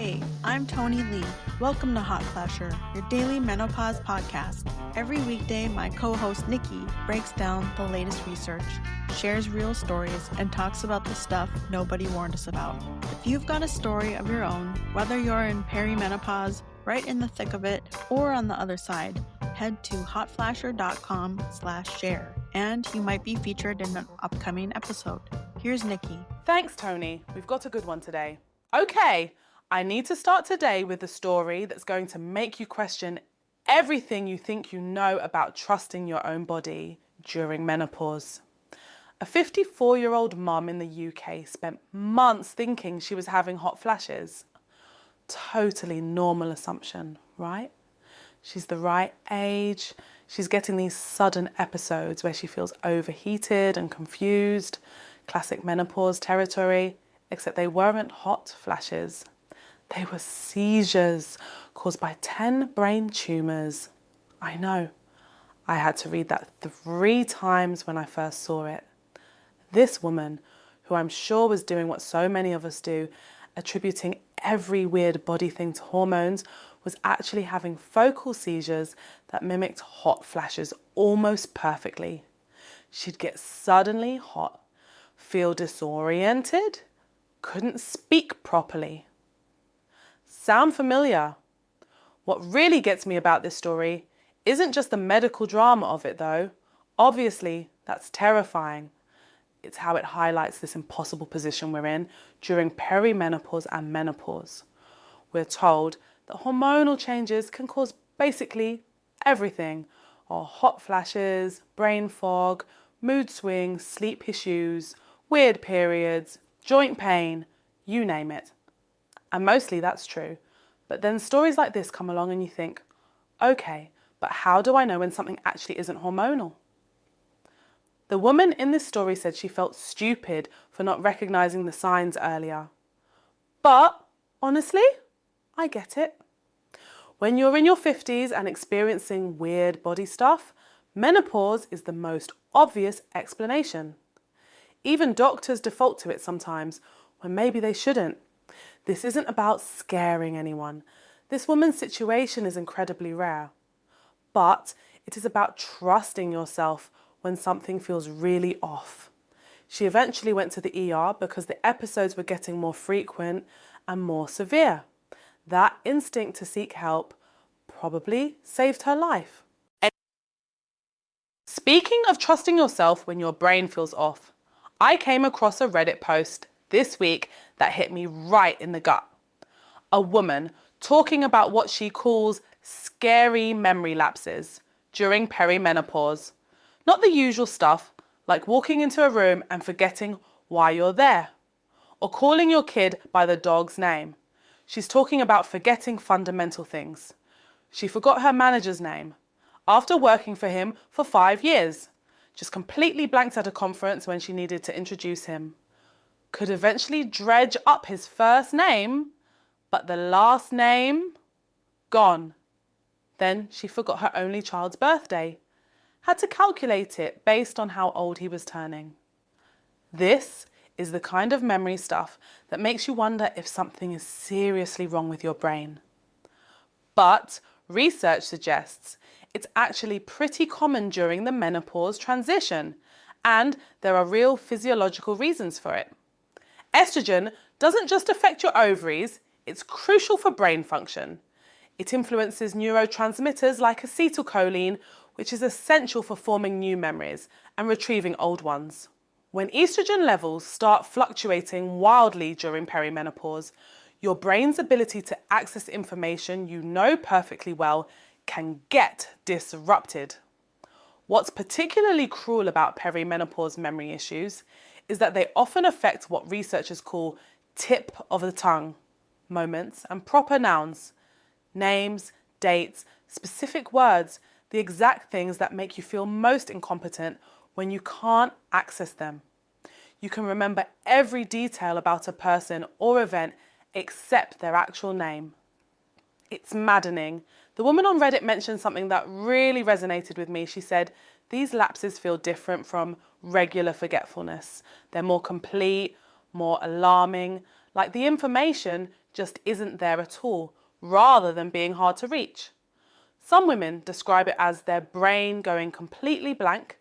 Hey, I'm Tony Lee. Welcome to Hot Flasher, your daily menopause podcast. Every weekday, my co-host Nikki breaks down the latest research, shares real stories, and talks about the stuff nobody warned us about. If you've got a story of your own, whether you're in perimenopause, right in the thick of it, or on the other side, head to hotflasher.com/share, and you might be featured in an upcoming episode. Here's Nikki. Thanks, Tony. We've got a good one today. Okay, I need to start today with a story that's going to make you question everything you think you know about trusting your own body during menopause. A 54-year-old mum in the UK spent months thinking she was having hot flashes. Totally normal assumption, right? She's the right age. She's getting these sudden episodes where she feels overheated and confused. Classic menopause territory, except they weren't hot flashes. They were seizures caused by 10 brain tumors. I know. I had to read that 3 times when I first saw it. This woman, who I'm sure was doing what so many of us do, attributing every weird body thing to hormones, was actually having focal seizures that mimicked hot flashes almost perfectly. She'd get suddenly hot, feel disoriented, couldn't speak properly. Sound familiar? What really gets me about this story isn't just the medical drama of it though. Obviously, that's terrifying. It's how it highlights this impossible position we're in during perimenopause and menopause. We're told that hormonal changes can cause basically everything, or hot flashes, brain fog, mood swings, sleep issues, weird periods, joint pain, you name it. And mostly that's true. But then stories like this come along and you think, okay, but how do I know when something actually isn't hormonal? The woman in this story said she felt stupid for not recognizing the signs earlier. But honestly, I get it. When you're in your 50s and experiencing weird body stuff, menopause is the most obvious explanation. Even doctors default to it sometimes, when maybe they shouldn't. This isn't about scaring anyone. This woman's situation is incredibly rare. But it is about trusting yourself when something feels really off. She eventually went to the ER because the episodes were getting more frequent and more severe. That instinct to seek help probably saved her life. Speaking of trusting yourself when your brain feels off, I came across a Reddit post this week that hit me right in the gut. A woman talking about what she calls scary memory lapses during perimenopause. Not the usual stuff like walking into a room and forgetting why you're there, or calling your kid by the dog's name. She's talking about forgetting fundamental things. She forgot her manager's name after working for him for 5 years. Just completely blanked at a conference when she needed to introduce him. Could eventually dredge up his first name, but the last name, gone. Then she forgot her only child's birthday. Had to calculate it based on how old he was turning. This is the kind of memory stuff that makes you wonder if something is seriously wrong with your brain. But research suggests it's actually pretty common during the menopause transition, and there are real physiological reasons for it. Estrogen doesn't just affect your ovaries, it's crucial for brain function. It influences neurotransmitters like acetylcholine, which is essential for forming new memories and retrieving old ones. When estrogen levels start fluctuating wildly during perimenopause, your brain's ability to access information you know perfectly well can get disrupted. What's particularly cruel about perimenopause memory issues is that they often affect what researchers call tip of the tongue moments and proper nouns, names, dates, specific words, the exact things that make you feel most incompetent when you can't access them. You can remember every detail about a person or event except their actual name. It's maddening. The woman on Reddit mentioned something that really resonated with me. She said, these lapses feel different from regular forgetfulness. They're more complete, more alarming, like the information just isn't there at all, rather than being hard to reach. Some women describe it as their brain going completely blank,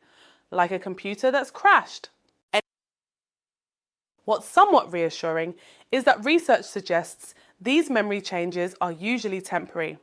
like a computer that's crashed. What's somewhat reassuring is that research suggests these memory changes are usually temporary.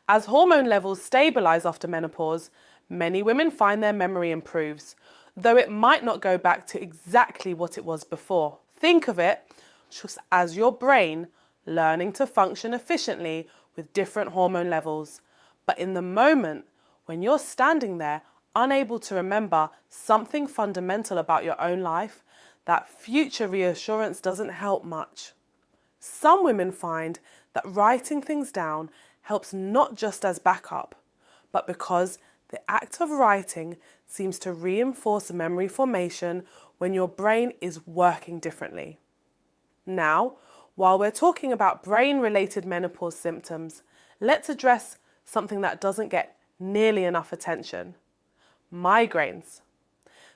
As hormone levels stabilise after menopause, many women find their memory improves, though it might not go back to exactly what it was before. Think of it just as your brain learning to function efficiently with different hormone levels. But in the moment, when you're standing there, unable to remember something fundamental about your own life, that future reassurance doesn't help much. Some women find that writing things down helps not just as backup, but because the act of writing seems to reinforce memory formation when your brain is working differently. Now, while we're talking about brain-related menopause symptoms, let's address something that doesn't get nearly enough attention: migraines.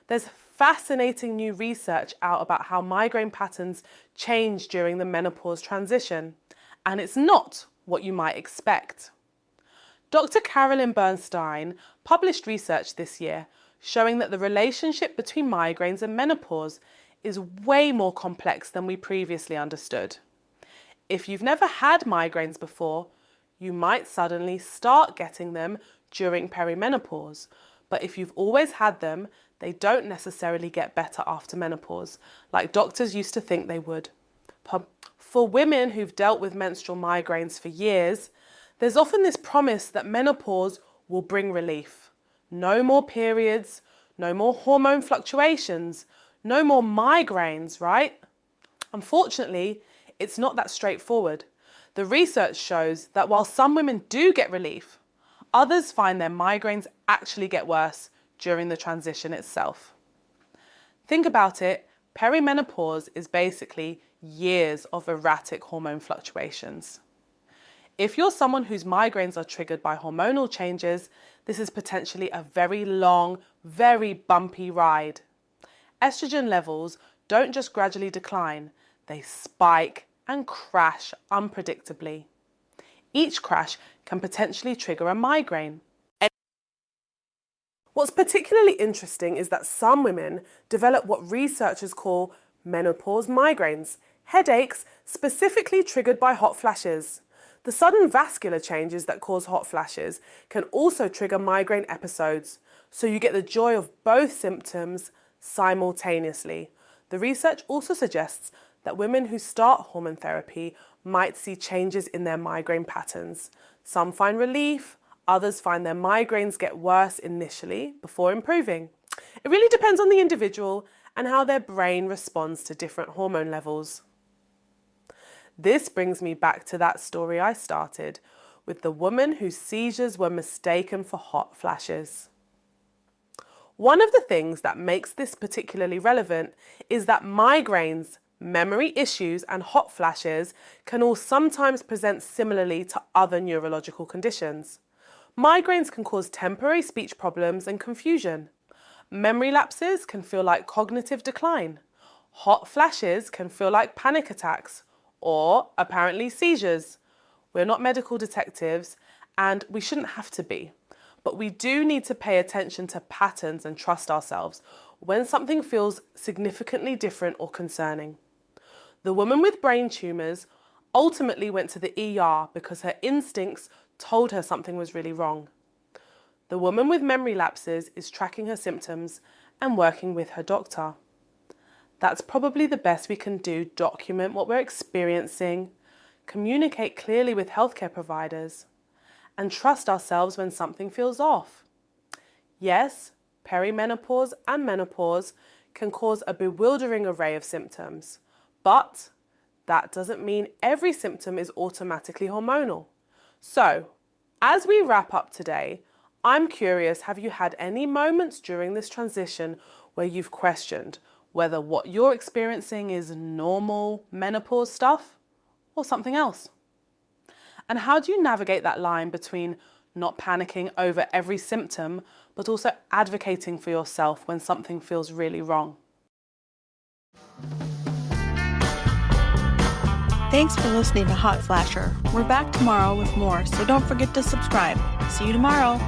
There's fascinating new research out about how migraine patterns change during the menopause transition, and it's not what you might expect. Dr. Carolyn Bernstein published research this year showing that the relationship between migraines and menopause is way more complex than we previously understood. If you've never had migraines before, you might suddenly start getting them during perimenopause, but if you've always had them, they don't necessarily get better after menopause, like doctors used to think they would. For women who've dealt with menstrual migraines for years, there's often this promise that menopause will bring relief. No more periods, no more hormone fluctuations, no more migraines, right? Unfortunately, it's not that straightforward. The research shows that while some women do get relief, others find their migraines actually get worse during the transition itself. Think about it, perimenopause is basically years of erratic hormone fluctuations. If you're someone whose migraines are triggered by hormonal changes, this is potentially a very long, very bumpy ride. Estrogen levels don't just gradually decline, they spike and crash unpredictably. Each crash can potentially trigger a migraine. What's particularly interesting is that some women develop what researchers call menopause migraines, headaches specifically triggered by hot flashes. The sudden vascular changes that cause hot flashes can also trigger migraine episodes, so you get the joy of both symptoms simultaneously. The research also suggests that women who start hormone therapy might see changes in their migraine patterns. Some find relief, others find their migraines get worse initially before improving. It really depends on the individual and how their brain responds to different hormone levels. This brings me back to that story I started with the woman whose seizures were mistaken for hot flashes. One of the things that makes this particularly relevant is that migraines, memory issues, and hot flashes can all sometimes present similarly to other neurological conditions. Migraines can cause temporary speech problems and confusion. Memory lapses can feel like cognitive decline. Hot flashes can feel like panic attacks or apparently seizures. We're not medical detectives and we shouldn't have to be, but we do need to pay attention to patterns and trust ourselves when something feels significantly different or concerning. The woman with brain tumours ultimately went to the ER because her instincts told her something was really wrong. The woman with memory lapses is tracking her symptoms and working with her doctor. That's probably the best we can do: document what we're experiencing, communicate clearly with healthcare providers, and trust ourselves when something feels off. Yes, perimenopause and menopause can cause a bewildering array of symptoms, but that doesn't mean every symptom is automatically hormonal. So, as we wrap up today, I'm curious, have you had any moments during this transition where you've questioned whether what you're experiencing is normal menopause stuff or something else? And how do you navigate that line between not panicking over every symptom, but also advocating for yourself when something feels really wrong? Thanks for listening to Hot Flasher. We're back tomorrow with more, so don't forget to subscribe. See you tomorrow.